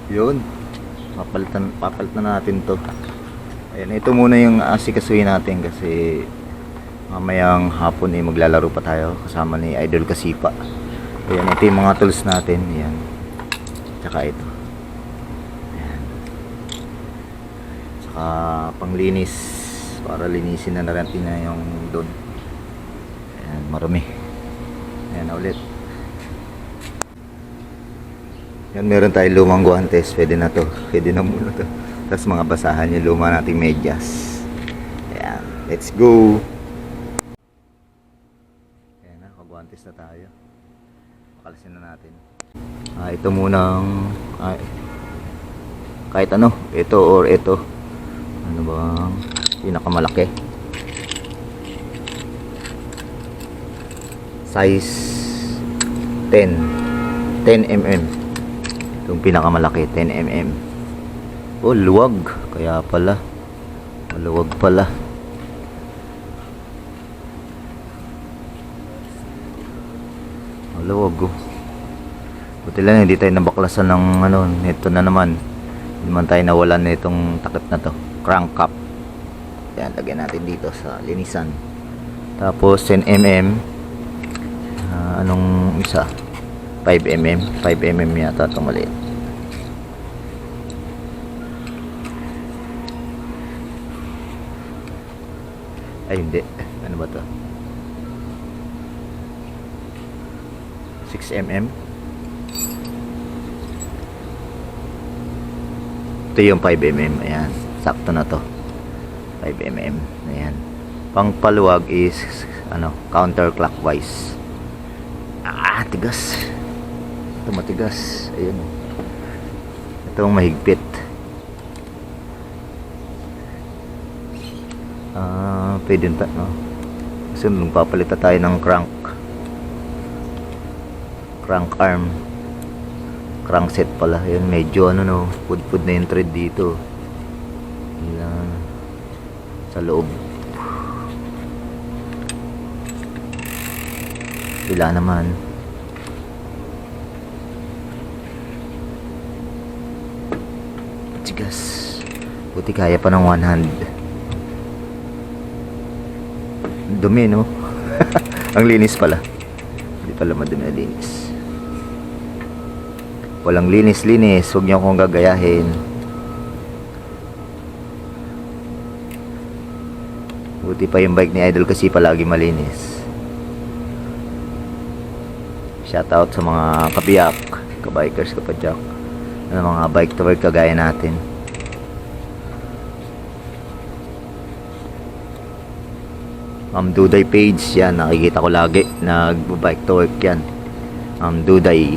Yun, papalitan natin to. Ayan, ito muna yung asikasuhin natin kasi mamayang hapon maglalaro pa tayo kasama ni Idol Kasipa. Ayan, ito yung mga tools natin. Ayan, tsaka ito. Ayan, tsaka panglinis para linisin na natin na yung doon. Ayan, marami. Ayan ulit. Yan, meron tayong lumang guantes. Pwede na to. Pwede na muna to. Tapos mga basahan yung luma nating medyas. Ayan. Let's go. Ayan na. Kaguantes na tayo. Pakalasin na natin. Ito munang kahit ano. Ito or ito. Ano bang pinakamalaki? Size 10 mm. Yung pinakamalaki 10 mm. Oh, luwag. Kaya pala maluwag pala. Maluwag oh. Buti lang hindi tayo nabaklasan ng ano. Ito na naman. Hindi man tayo nawalan na itong takip na to. Crank cap. Yan, lagyan natin dito sa linisan. Tapos 10 mm. Anong isa? 5 mm. 5 mm yata ito maliit. Ay hindi. Ano ba to? 6 mm. Ito yung 5 mm. Ayan. Sakto na to. 5 mm. Ayan. Pang paluwag is ano, counterclockwise. Tigas. Ito matigas. Ayun. Itong mahigpit. Pwede na, no? Kasi magpapalitan tayo ng crank arm, crankset pala. Ayun, medyo ano no, pud na yung thread dito. Yan. Sa loob. Bila naman. Tigas. Buti kaya pa ng one hand. Dumi no. Ang linis pala. Hindi pala madumi na linis. Walang linis. Huwag niyo akong gagayahin. Buti pa yung bike ni Idol kasi palagi malinis. Shout out sa mga kabiyak, kabikers, kapadyak, mga bike to work kagaya natin. Ma'am Duday page yan, nakikita ko lagi nag-bike to work yan. Ma'am Duday.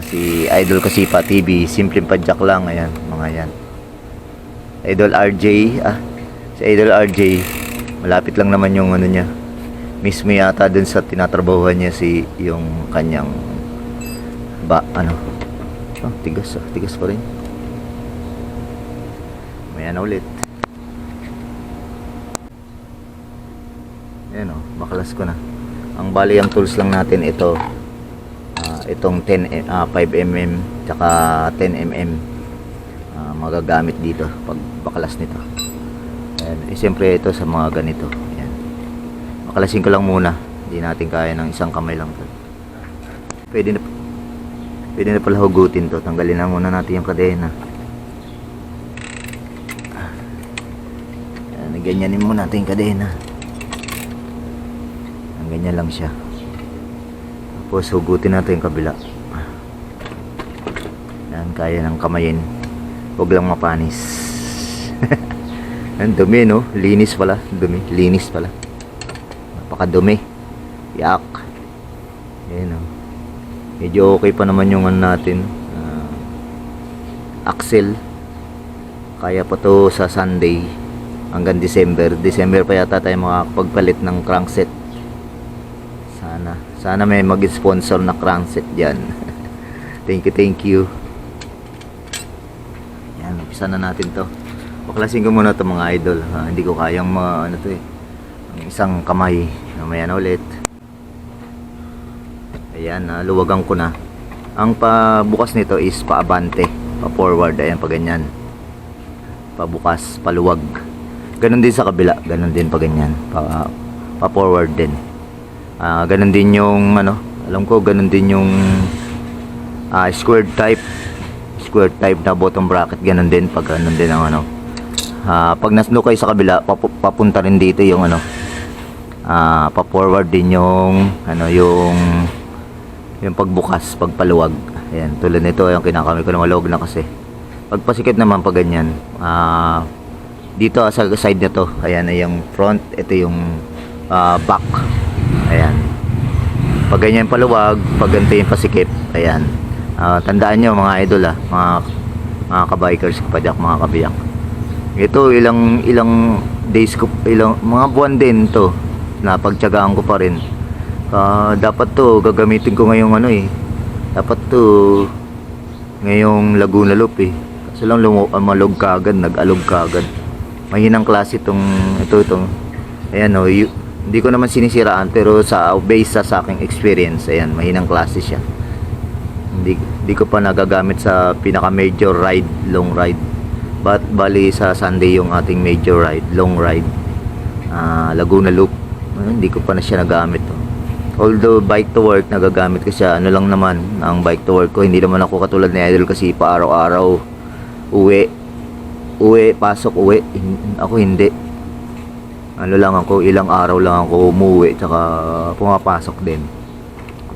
Si Idol Kasipa TV, simpleng padyak lang. Ayan, mga yan. Idol RJ, si Idol RJ, malapit lang naman yung ano niya. Mismo yata dun sa tinatrabahuhan niya si yung kanyang tigas pa rin. Mayan na ulit. Ayan o, bakalas ko na. Ang bali ang tools lang natin ito, itong 5 mm tsaka 10 mm magagamit dito pag bakalas nito. Ayan, siyempre ito sa mga ganito. Ayan, bakalasin ko lang muna, hindi natin kaya ng isang kamay lang to. Pwede na pala hugutin to. Tanggalin na muna natin yung kadena. Ayan, ganyanin muna natin yung kadena. Ganyan lang siya. Tapos hugutin natin yung kabila. Yan, kaya ng kamayin. Huwag lang mapanis. Ang dumi no. Linis pala. Dumi. Linis pala. Napakadumi. Yak. Ayan o. Medyo okay pa naman yung natin. Axle. Kaya pa to sa Sunday. Hanggang December. December pa yata tayo makakapagpalit ng crankset. Sana may mag-sponsor na crankset dyan. Thank you. Yan, umpisa na natin to. Baklasin ko muna to mga idol. Hindi ko kayang ang isang kamay. Mamaya na ulit. Ayan, luwagan ko na. Ang pabukas nito is paabante, pa forward, ayan, pa ganyan. Pabukas, paluwag. Ganon din sa kabila, ganon din pa ganyan. Pa forward din. Ganon din yung ano, alam ko ganon din yung square type na bottom bracket, ganon din pag ganon din ang ano. Pag nasno kayo sa kabila, papunta rin dito yung ano, pa forward din yung ano, yung pagbukas, pagpaluwag. Ayan, tulad nito, yung kinakamay ko na malog na kasi. Pagpasikip naman pag ganyan, dito sa side na to, ayan ay yung front, ito yung back. Ayan. Pag ganyan paluwag, pag ganito yung pasikip, ayan. Tandaan nyo mga idol, mga kabikers, kapadyak, mga kabiyak. Ito ilang days ko, mga buwan din to na pagtiyagaan ko pa rin. Dapat to gagamitin ko ngayong ano dapat to ngayong Laguna Loop kasi lang malog kagad, nag-alog kagad. Mahinang klase itong ayan hindi ko naman sinisiraan, pero based sa aking experience, ayan, mahinang klase siya. Hindi ko pa nagagamit sa pinaka major ride, long ride, but bali sa Sunday yung ating major ride, long ride, Laguna Loop. Hindi ko pa na siya nagamit although bike to work nagagamit ko siya. Ano lang naman ang bike to work ko, hindi naman ako katulad ni idol kasi pa araw-araw uwi pasok uwi. Ako hindi, ano lang ako, ilang araw lang ako umuwi tsaka pumapasok din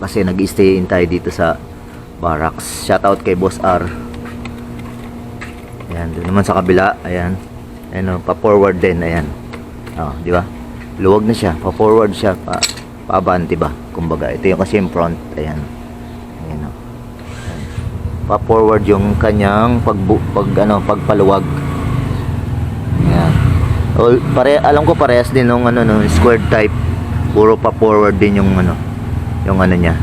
kasi nag-stay in tayo dito sa barracks. Shoutout kay Boss R. Ayan, doon naman sa kabila, ayan, pa forward din, ayan, di ba, luwag na siya, pa forward siya, paabante ba, kumbaga. Ito yung kasi yung front, ayan, ayan, ayan. Pa forward yung kanyang pagpaluwag. Ayan. Alam ko parehas din nung square type, puro pa forward din yung niya,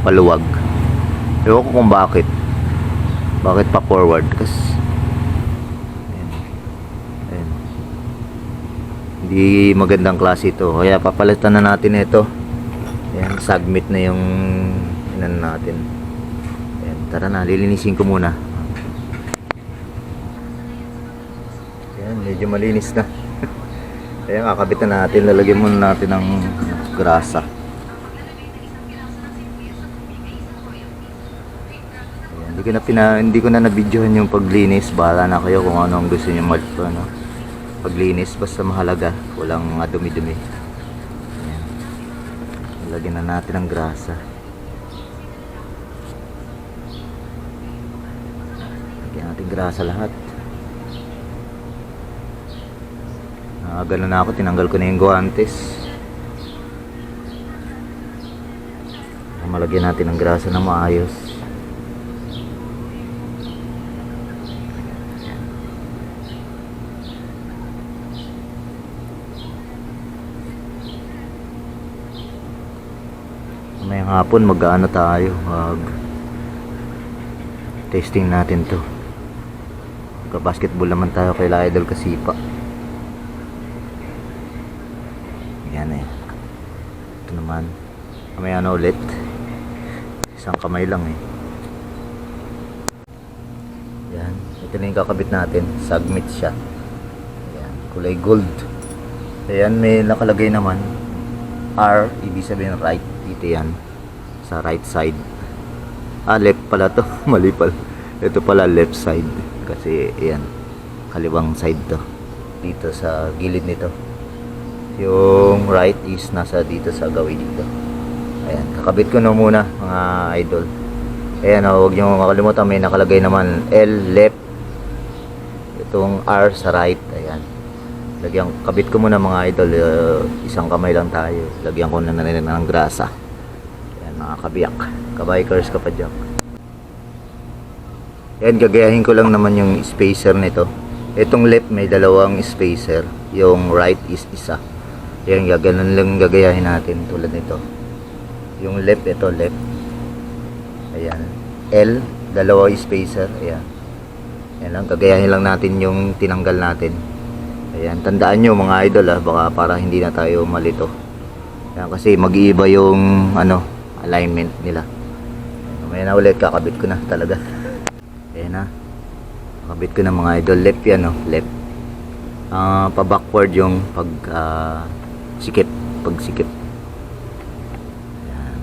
paluwag. Ewan ko kung bakit pa forward, kasi hindi magandang klase ito, kaya papalitan na natin ito. Ayan, submit na yung natin. Ayan, tara na, lilinisin ko muna. Ayan, medyo malinis na. Ayan, kakabit na natin, lalagyan muna natin ng grasa. Ayan, hindi ko na na-videohan yung paglinis. Bahala na kayo kung ano ang gusto niyo paglinis, basta mahalaga walang dumi-dumi. Ayan. Lagyan na natin ang grasa. Lagyan natin grasa lahat. Ganun na ako, tinanggal ko na yung guantes. Malagyan natin ang grasa na maayos. May hapon mag-ano tayo, testing natin to. Basketball naman tayo kay Idol Kasipa. Yan ito naman may ulit, isang kamay lang yan. Ito na yung kakabit natin, submit siya. Yan, kulay gold. Ayan, may nakalagay naman R, ibig sabihin right. Dito yan sa right side, left pala to. Mali pala, ito pala left side kasi yan, kaliwang side to, dito sa gilid nito. Yung right is nasa dito sa gawin dito. Ayan, kakabit ko na muna mga idol. Ayan, huwag nyo makalimutan, may nakalagay naman L left, itong R sa right. Ayan, kabit ko muna mga idol. Isang kamay lang tayo, lagyan ko na ng grasa. Ayan mga kabiyak, kabikers, kapadyak. Ayan, gagayahin ko lang naman yung spacer nito. Itong left may dalawang spacer, yung right is isa. Ayan, ganun lang gagayahin natin, tulad nito. Yung left, ito left. Ayan, L, dalawa spacer. Ayan, ayan lang, gagayahin lang natin yung tinanggal natin. Ayan, tandaan nyo mga idol baka para hindi na tayo malito. Ayan, kasi mag-iiba yung alignment nila. Mamaya na ulit, kakabit ko na talaga. Ayan na, kakabit ko na mga idol. Left yan, no? Left. Pa backward yung pag sikip, pag sikip. Ayan.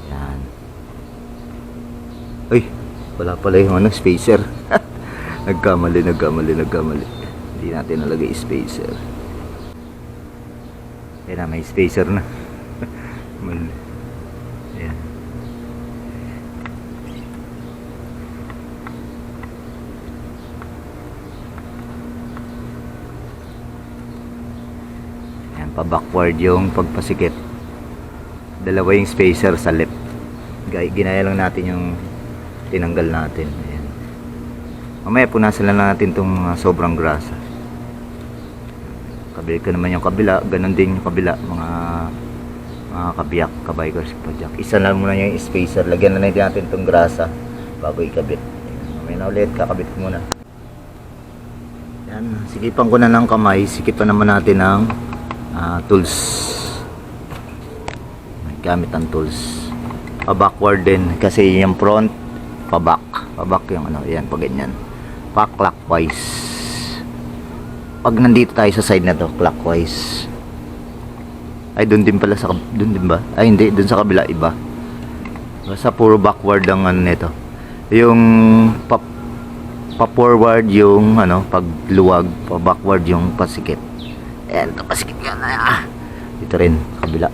Ayan. Uy, wala pala yung ano, spacer. nagkamali. Hindi natin nalagay spacer. Ayan na, may spacer na. Ayan. Ayan, pa backward yung pagpasikip. Dalawa yung spacer sa left. Ginaya lang natin yung tinanggal natin. Ayan. Mamaya punasan lang natin itong sobrang grasa. Kabili ko naman yung kabila. Ganon din yung kabila. Mga kabiyak, kabikers, kapadyak. Isa lang muna yung spacer. Lagyan na natin itong grasa bago ikabit. Mamaya na ulit. Kakabit ko muna. Ayan. Sikipan ko na ng kamay. Sikipan naman natin ng tools. Gamit ang tools. Pa-backward din. Kasi yung front, pa-back. Pa-back yung ano. Ayan, pag ganyan. Pa-clockwise. Pag nandito tayo sa side na to, clockwise. Ay, doon din pala sa... Doon din ba? Ay, hindi. Doon sa kabila, iba. Basta puro backward ang ano nito. Yung... Pa-forward yung, ano, pagluwag. Pa-backward yung pasikip. Ayan, ito pasikip yan. Dito rin, kabila.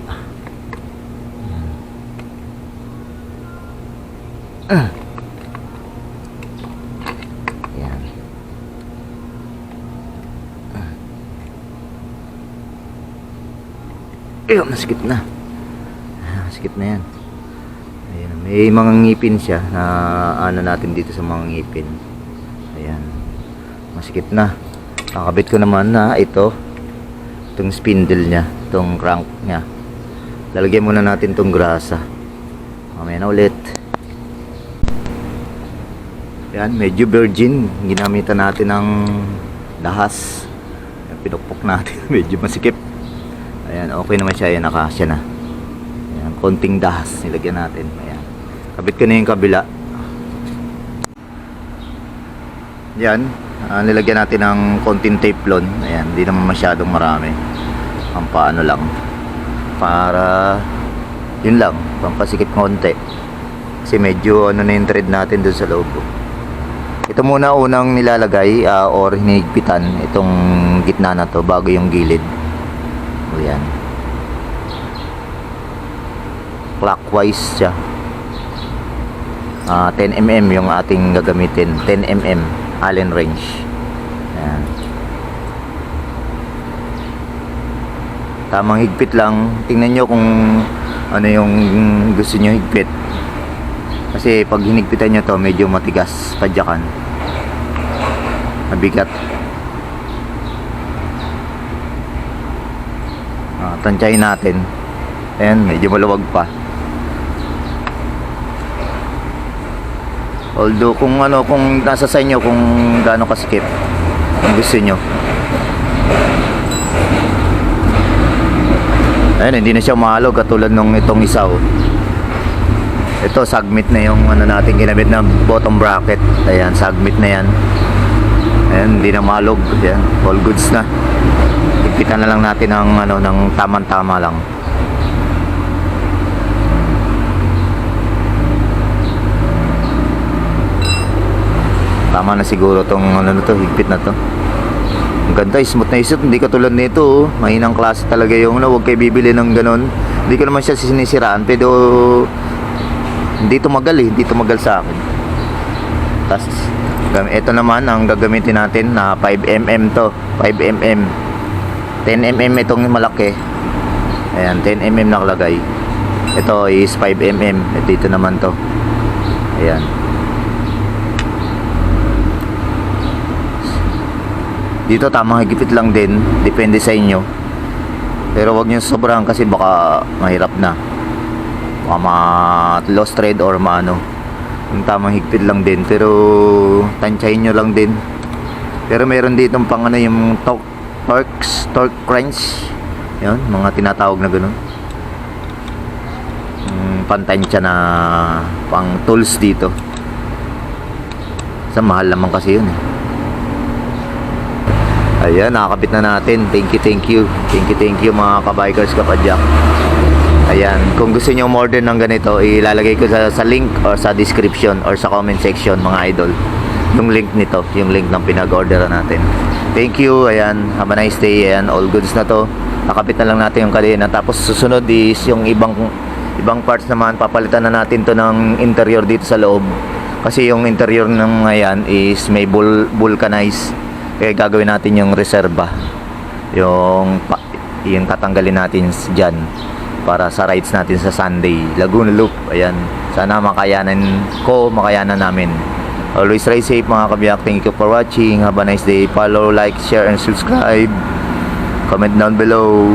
Ayan. Ayun, masikip na. Masikip na yan. Ayan, may mga ngipin siya na ano natin dito sa mga ngipin. Ayan. Masikip na. Kakabit ko naman na ito. Itong spindle niya. Itong crank niya. Lalagyan muna natin itong grasa. Mamaya na ulit. Ayan, medyo virgin. Ginamitan natin ng dahas. Ayan, pinukpok natin. Medyo masikip. Ayan, okay naman siya. Ayan, nakasya na. Ayan, konting dahas nilagyan natin. Ayan. Kabit ko na yung kabila. Ayan, nilagyan natin ng konting teflon. Ayan, hindi naman masyadong marami. Pampaano lang. Para, yun lang, pampasikip konti. Kasi medyo ano na yung thread natin dun sa loob. Ito muna unang nilalagay or hinigpitan itong gitna na to bago yung gilid. Ayan. Clockwise siya. 10mm yung ating gagamitin. 10mm Allen wrench. Ayan. Tamang higpit lang. Tingnan nyo kung ano yung gusto nyo higpit. Kasi pag hinigpitan nyo to, medyo matigas, padyakan. Mabigat. Tansyahin natin. Ayan, medyo maluwag pa. Although kung ano, kung nasa sa inyo kung gaano kasikip kung gusto nyo. Ayan, hindi na siya mahalog katulad nung itong isa. Ito, submit na yung ano natin ginamit na bottom bracket. Ayan, submit na yan. Ayan, hindi na mahalog. Ayan, all goods na. Higpitan na lang natin ng ano, ng tamang-tama lang. Tama na siguro tong ano na to, higpit na to. Ang ganda, smooth na isot, hindi katulad nito. Mahinang klase talaga yung huwag kayo bibili ng ganon. Hindi ko naman siya sinisiraan, pero hindi tumagal hindi tumagal sa akin. Tapos ito naman ang gagamitin natin na 5mm to, 5mm. 10mm itong malaki. Ayan, 10mm nakalagay. Ito is 5mm. Dito naman to. Ayan. Dito tamang higpit lang din, depende sa inyo. Pero wag niyo sobrahan kasi baka mahirap na. Baka ma-lost thread or maano. Yung tamang higpit lang din, pero tansyahin nyo lang din Pero meron ditong pang ano, yung torque wrench. Yun, mga tinatawag na gano'n. Pantansya na pang tools dito. Sa mahal naman kasi yun eh. Ayan, nakakabit na natin. Thank you mga kabikers, kapadyak. Ayan, kung gusto nyo umorder ng ganito, ilalagay ko sa link or sa description or sa comment section mga idol. Yung link nito, yung link ng pinag-orderan natin. Thank you, ayan, have a nice day. Ayan, all goods na to. Nakabit na lang natin yung kadena. Tapos susunod is yung ibang parts naman, papalitan na natin to ng interior dito sa loob. Kasi yung interior ng ayan is may vulcanized. Kaya gagawin natin yung reserva. Yung tatanggalin natin dyan para sa rides natin sa Sunday, Laguna Loop. Ayan, sana makayanan namin. Always ride safe mga kabiyak. Thank you for watching. Have a nice day. Follow, like, share, and subscribe. Comment down below.